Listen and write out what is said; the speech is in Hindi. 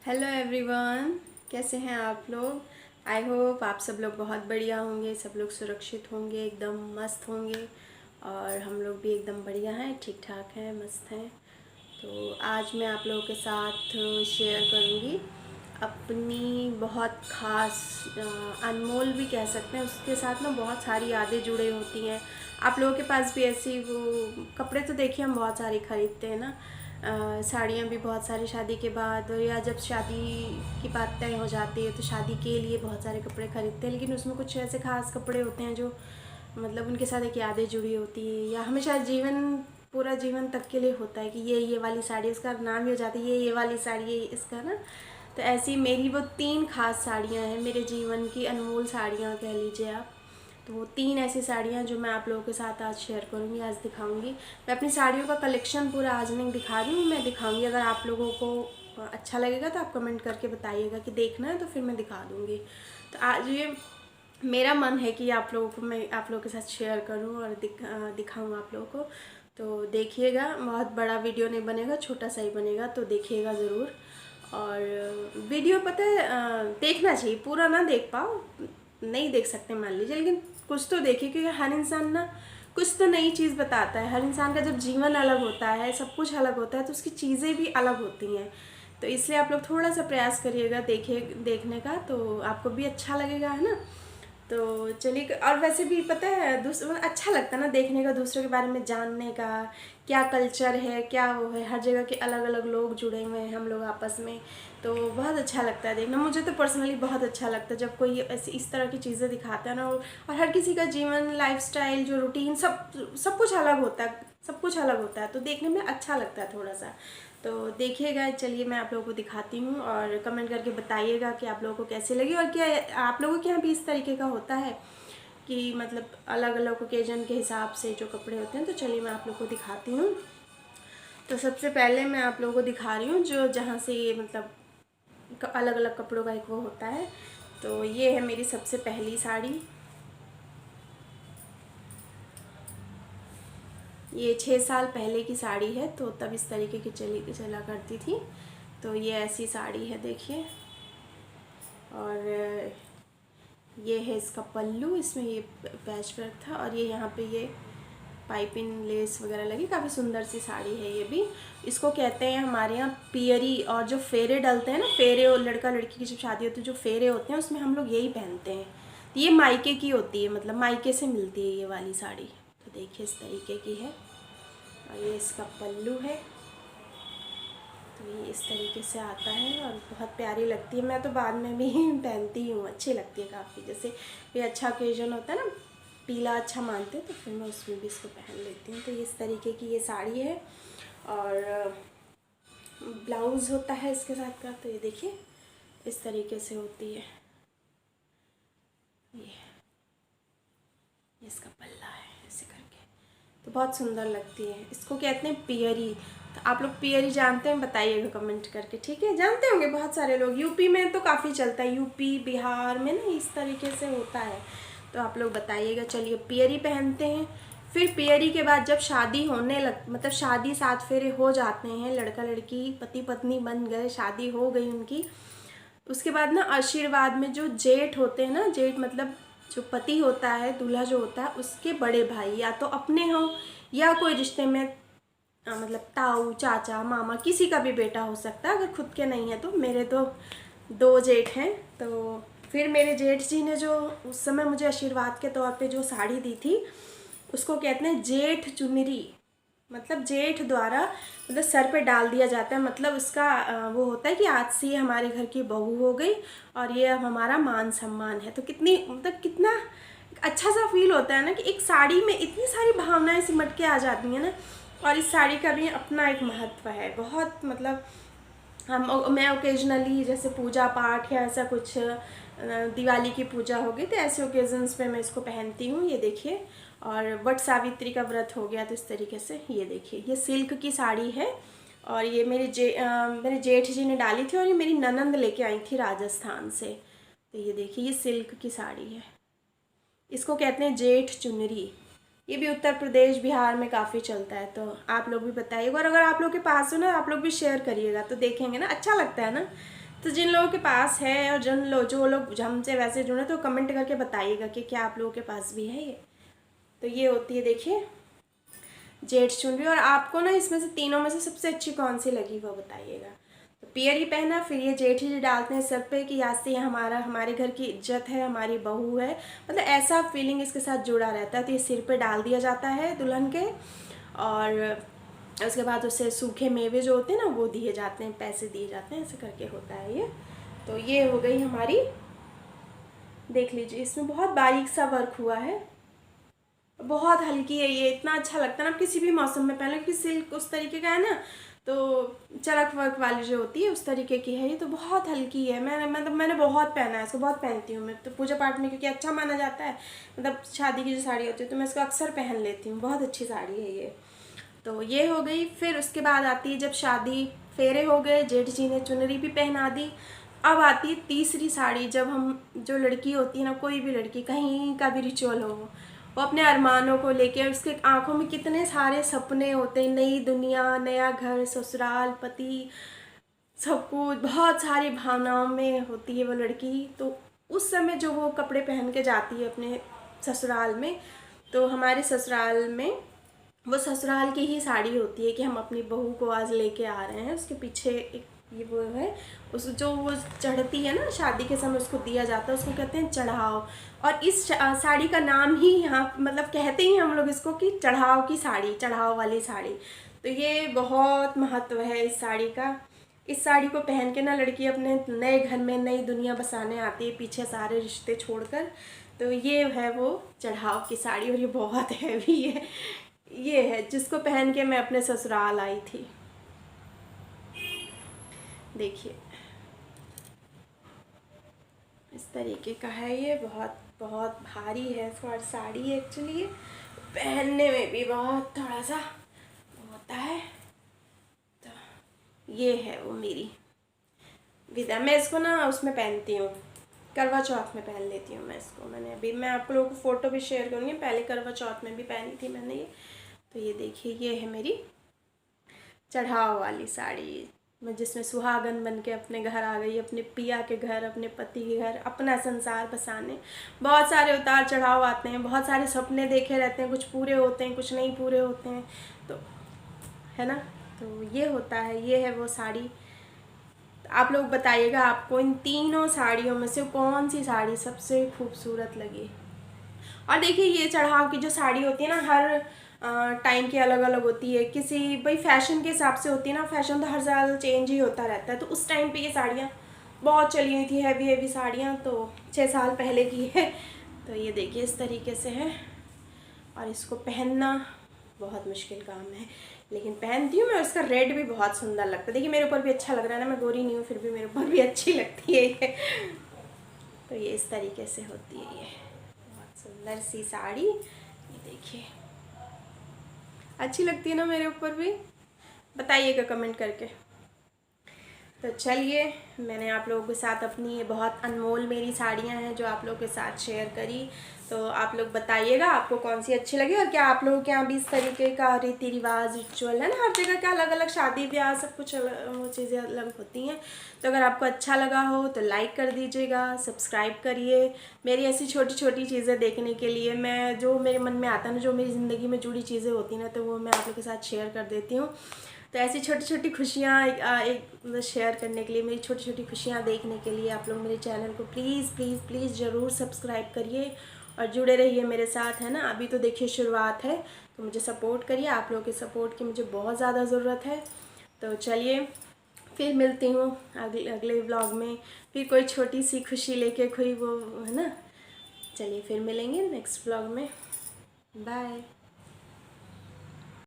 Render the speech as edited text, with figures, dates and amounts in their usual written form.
हेलो एवरीवन, कैसे हैं आप लोग। आई होप आप सब लोग बहुत बढ़िया होंगे, सब लोग सुरक्षित होंगे, एकदम मस्त होंगे। और हम लोग भी एकदम बढ़िया हैं, ठीक ठाक हैं, मस्त हैं। तो आज मैं आप लोगों के साथ शेयर करूँगी अपनी बहुत ख़ास, अनमोल भी कह सकते हैं, उसके साथ ना बहुत सारी यादें जुड़े होती हैं। आप लोगों के पास भी ऐसी वो कपड़े तो देखिए हम बहुत सारे ख़रीदते हैं ना, साड़ियाँ भी बहुत सारी शादी के बाद, या जब शादी की बात तय हो जाती है तो शादी के लिए बहुत सारे कपड़े खरीदते हैं। लेकिन उसमें कुछ ऐसे खास कपड़े होते हैं जो मतलब उनके साथ एक यादें जुड़ी होती है, या हमेशा जीवन, पूरा जीवन तक के लिए होता है कि ये वाली साड़ी, उसका नाम ही हो जाता है ये वाली साड़ी, ये इसका ना। तो ऐसी मेरी वो 3 खास साड़ियाँ हैं, मेरे जीवन की अनमोल साड़ियाँ कह लीजिए आप। तो वो 3 ऐसी साड़ियाँ जो मैं आप लोगों के साथ आज शेयर करूँगी, आज दिखाऊँगी। मैं अपनी साड़ियों का कलेक्शन पूरा आज नहीं दिखा रही हूँ, मैं दिखाऊँगी। अगर आप लोगों को अच्छा लगेगा तो आप कमेंट करके बताइएगा कि देखना है, तो फिर मैं दिखा दूँगी। तो आज ये मेरा मन है कि आप लोगों को मैं आप लोगों के साथ शेयर करूं और दिखाऊं आप लोगों को। तो देखिएगा, बहुत बड़ा वीडियो नहीं बनेगा, छोटा सा ही बनेगा, तो देखिएगा ज़रूर। और वीडियो पता है देखना चाहिए, पूरा ना देख पाओ, नहीं देख सकते मान लीजिए, लेकिन कुछ तो देखिए, क्योंकि हर इंसान ना कुछ तो नई चीज़ बताता है। हर इंसान का जब जीवन अलग होता है, सब कुछ अलग होता है, तो उसकी चीज़ें भी अलग होती हैं। तो इसलिए आप लोग थोड़ा सा प्रयास करिएगा देखने का, तो आपको भी अच्छा लगेगा, है ना। तो चलिए, और वैसे भी पता है अच्छा लगता है ना देखने का, दूसरों के बारे में जानने का, क्या कल्चर है, क्या वो है, हर जगह के अलग अलग लोग जुड़े हुए हैं हम लोग आपस में। तो बहुत अच्छा लगता है देखना, मुझे तो पर्सनली बहुत अच्छा लगता है जब कोई ऐसी इस तरह की चीज़ें दिखाता है ना। और हर किसी का जीवन, लाइफस्टाइल, जो रूटीन, सब कुछ अलग होता है, सब कुछ अलग होता है, तो देखने में अच्छा लगता है थोड़ा सा। तो देखिएगा, चलिए मैं आप लोगों को दिखाती हूँ, और कमेंट करके बताइएगा कि आप लोगों को कैसे लगी, और क्या आप लोगों के यहाँ भी इस तरीके का होता है कि मतलब अलग अलग ओकेजन के हिसाब से जो कपड़े होते हैं। तो चलिए मैं आप लोगों को दिखाती हूँ। तो सबसे पहले मैं आप लोगों को दिखा रही हूँ जो जहाँ से ये मतलब अलग अलग कपड़ों का एक वो होता है। तो ये है मेरी सबसे पहली साड़ी। ये 6 साल पहले की साड़ी है, तो तब इस तरीके की चला करती थी। तो ये ऐसी साड़ी है, देखिए। और ये है इसका पल्लू, इसमें ये पैच वर्क था, और ये यहाँ पे ये पाइपिंग लेस वगैरह लगी, काफ़ी सुंदर सी साड़ी है ये भी। इसको कहते हैं हमारे यहाँ पियरी, और जो फेरे डलते हैं ना, फेरे, और लड़का लड़की की जब शादी होती है जो फेरे होते हैं उसमें हम लोग यही पहनते हैं। तो ये मायके की होती है, मतलब मायके से मिलती है ये वाली साड़ी। तो देखिए इस तरीके की है, और ये इसका पल्लू है। तो ये इस तरीके से आता है और बहुत प्यारी लगती है। मैं तो बाद में भी पहनती हूँ, अच्छी लगती है काफ़ी। जैसे ये अच्छा ओकेजन होता है ना, पीला अच्छा मानते हैं, तो फिर मैं उसमें भी इसको पहन लेती हूँ। तो इस तरीके की ये साड़ी है, और ब्लाउज़ होता है इसके साथ का। तो ये देखिए इस तरीके से होती है, ये इसका पल्ला है ऐसे करके। तो बहुत सुंदर लगती है, इसको कहते हैं पियरी। तो आप लोग पियरी जानते हैं, बताइएगा कमेंट करके, ठीक है। जानते होंगे बहुत सारे लोग, यूपी में तो काफ़ी चलता है, यूपी बिहार में ना इस तरीके से होता है। तो आप लोग बताइएगा। चलिए पियरी पहनते हैं। फिर पियरी के बाद जब शादी होने मतलब शादी 7 फेरे हो जाते हैं, लड़का लड़की पति पत्नी बन गए, शादी हो गई उनकी, उसके बाद ना आशीर्वाद में जो जेठ होते हैं ना, जेठ मतलब जो पति होता है, दूल्हा जो होता है, उसके बड़े भाई, या तो अपने हों या कोई रिश्ते में मतलब ताऊ, चाचा, मामा, किसी का भी बेटा हो सकता है, अगर खुद के नहीं है तो। मेरे तो 2 जेठ हैं। तो फिर मेरे जेठ जी ने जो उस समय मुझे आशीर्वाद के तौर पे जो साड़ी दी थी, उसको कहते हैं जेठ चुनरी। मतलब जेठ द्वारा मतलब सर पे डाल दिया जाता है, मतलब उसका वो होता है कि आज से ये हमारे घर की बहू हो गई, और ये अब हमारा मान सम्मान है। तो कितनी मतलब कितना अच्छा सा फील होता है ना, कि एक साड़ी में इतनी सारी भावनाएं सिमट के आ जाती हैं ना। और इस साड़ी का भी अपना एक महत्व है बहुत, मतलब मैं ओकेजनली जैसे पूजा पाठ या ऐसा कुछ, दिवाली की पूजा हो गई, तो ऐसे ओकेजन्स पे मैं इसको पहनती हूँ। ये देखिए, और वट सावित्री का व्रत हो गया तो इस तरीके से। ये देखिए ये सिल्क की साड़ी है, और ये मेरे जेठ जी ने डाली थी, और ये मेरी ननंद लेके आई थी राजस्थान से। तो ये देखिए ये सिल्क की साड़ी है, इसको कहते हैं जेठ चुनरी। ये भी उत्तर प्रदेश बिहार में काफ़ी चलता है। तो आप लोग भी बताइएगा, और अगर आप लोग के पास हो ना, आप लोग भी शेयर करिएगा, तो देखेंगे ना, अच्छा लगता है ना। तो जिन लोगों के पास है और जो लोग हमसे वैसे जुड़े तो कमेंट करके बताइएगा कि क्या आप लोगों के पास भी है ये। तो ये होती है देखिए जेठ चुनरी। और आपको ना इसमें से तीनों में से सबसे अच्छी कौन सी लगी वो बताइएगा। तो पियर ही पहना, फिर ये जेठ ही डालते हैं सर पे कि आज से ये हमारे घर की इज्जत है, हमारी बहू है, मतलब ऐसा फीलिंग इसके साथ जुड़ा रहता है। तो ये सिर पे डाल दिया जाता है दुल्हन के, और उसके बाद उससे सूखे मेवे जो होते हैं ना वो दिए जाते हैं, पैसे दिए जाते हैं, ऐसे करके होता है ये। तो ये हो गई हमारी, देख लीजिए इसमें बहुत बारीक सा वर्क हुआ है, बहुत हल्की है ये, इतना अच्छा लगता है ना किसी भी मौसम में पहन लो, क्योंकि सिल्क उस तरीके का है ना, तो चरक वर्क वाली जो होती है उस तरीके की है ये। तो बहुत हल्की है, मैंने बहुत पहना है इसको, बहुत पहनती हूँ मैं तो पूजा पाठ में, क्योंकि अच्छा माना जाता है, मतलब शादी की जो साड़ी होती है तो मैं इसको अक्सर पहन लेती हूँ, बहुत अच्छी साड़ी है ये। तो ये हो गई। फिर उसके बाद आती है जब शादी, फेरे हो गए, जेठ जी ने चुनरी भी पहना दी। अब आती है तीसरी साड़ी, जब हम, जो लड़की होती है ना, कोई भी लड़की कहीं का भी रिचुअल हो, वो अपने अरमानों को लेके, उसके आंखों में कितने सारे सपने होते हैं, नई दुनिया, नया घर, ससुराल, पति, सब कुछ, बहुत सारी भावनाओं में होती है वो लड़की। तो उस समय जो वो कपड़े पहन के जाती है अपने ससुराल में, तो हमारे ससुराल में वो ससुराल की ही साड़ी होती है कि हम अपनी बहू को आज लेके आ रहे हैं। उसके पीछे एक ये वो है, उस जो वो चढ़ती है ना शादी के समय, उसको दिया जाता है, उसको कहते हैं चढ़ाव। और इस साड़ी का नाम ही यहाँ मतलब कहते ही हम लोग इसको कि चढ़ाव की साड़ी, चढ़ाव वाली साड़ी। तो ये बहुत महत्व है इस साड़ी का। इस साड़ी को पहन के ना लड़की अपने नए घर में नई दुनिया बसाने आती है, पीछे सारे रिश्ते छोड़कर। तो ये है वो चढ़ाव की साड़ी, और ये बहुत हैवी है। ये है जिसको पहन के मैं अपने ससुराल आई थी। देखिए इस तरीके का है ये, बहुत बहुत भारी है साड़ी एक्चुअली, ये पहनने में भी बहुत थोड़ा सा होता है। तो ये है वो मेरी विदा। मैं इसको ना उसमें पहनती हूँ, करवा चौथ में पहन लेती हूँ मैं इसको। मैं आप लोगों को फ़ोटो भी शेयर करूँगी, पहले करवा चौथ में भी पहनी थी मैंने ये। तो ये देखिए ये है मेरी चढ़ाव वाली साड़ी, मैं जिसमें सुहागन बन के अपने घर आ गई, अपने पिया के घर, अपने पति के घर, अपना संसार बसाने। बहुत सारे उतार चढ़ाव आते हैं, बहुत सारे सपने देखे रहते हैं, कुछ पूरे होते हैं, कुछ नहीं पूरे होते हैं, तो है ना। तो ये होता है, ये है वो साड़ी। आप लोग बताइएगा आपको इन तीनों साड़ियों में से कौन सी साड़ी सबसे खूबसूरत लगी। और देखिए ये चढ़ाव की जो साड़ी होती है ना, हर टाइम की अलग अलग होती है, किसी भाई फैशन के हिसाब से होती है ना, फैशन तो हर साल चेंज ही होता रहता है। तो उस टाइम पे ये साड़ियाँ बहुत चली हुई थी, हैवी हैवी साड़ियाँ, तो 6 साल पहले की है। तो ये देखिए इस तरीके से है, और इसको पहनना बहुत मुश्किल काम है, लेकिन पहनती हूँ मैं। उसका रेड भी बहुत सुंदर लगता है, देखिए मेरे ऊपर भी अच्छा लग रहा है ना, मैं गोरी नहीं हूँ फिर भी मेरे ऊपर भी अच्छी लगती है ये। तो ये इस तरीके से होती है, ये बहुत सुंदर सी साड़ी। ये देखिए अच्छी लगती है ना मेरे ऊपर भी, बताइएगा कमेंट करके। तो चलिए मैंने आप लोगों के साथ अपनी ये बहुत अनमोल मेरी साड़ियाँ हैं जो आप लोगों के साथ शेयर करी। तो आप लोग बताइएगा आपको कौन सी अच्छी लगी, और क्या आप लोगों के यहाँ भी इस तरीके का रीति रिवाज रिचुअल है ना, हर जगह का अलग अलग, शादी ब्याह सब कुछ वो चीज़ें अलग होती हैं। तो अगर आपको अच्छा लगा हो तो लाइक कर दीजिएगा, सब्सक्राइब करिए मेरी ऐसी छोटी छोटी चीज़ें देखने के लिए। मैं जो मेरे मन में आता है ना, जो मेरी ज़िंदगी में जुड़ी चीज़ें होती हैं ना, तो वो मैं आप लोगों के साथ शेयर कर देती हूँ। तो ऐसी छोटी छोटी खुशियाँ एक शेयर करने के लिए, मेरी छोटी छोटी खुशियाँ देखने के लिए आप लोग मेरे चैनल को प्लीज़ प्लीज़ प्लीज़ ज़रूर सब्सक्राइब करिए और जुड़े रहिए मेरे साथ, है ना। अभी तो देखिए शुरुआत है, तो मुझे सपोर्ट करिए, आप लोगों के सपोर्ट की मुझे बहुत ज़्यादा ज़रूरत है। तो चलिए फिर मिलती हूँ अगले व्लॉग में, फिर कोई छोटी सी खुशी लेके, कोई वो है ना। चलिए फिर मिलेंगे नेक्स्ट व्लॉग में, बाय।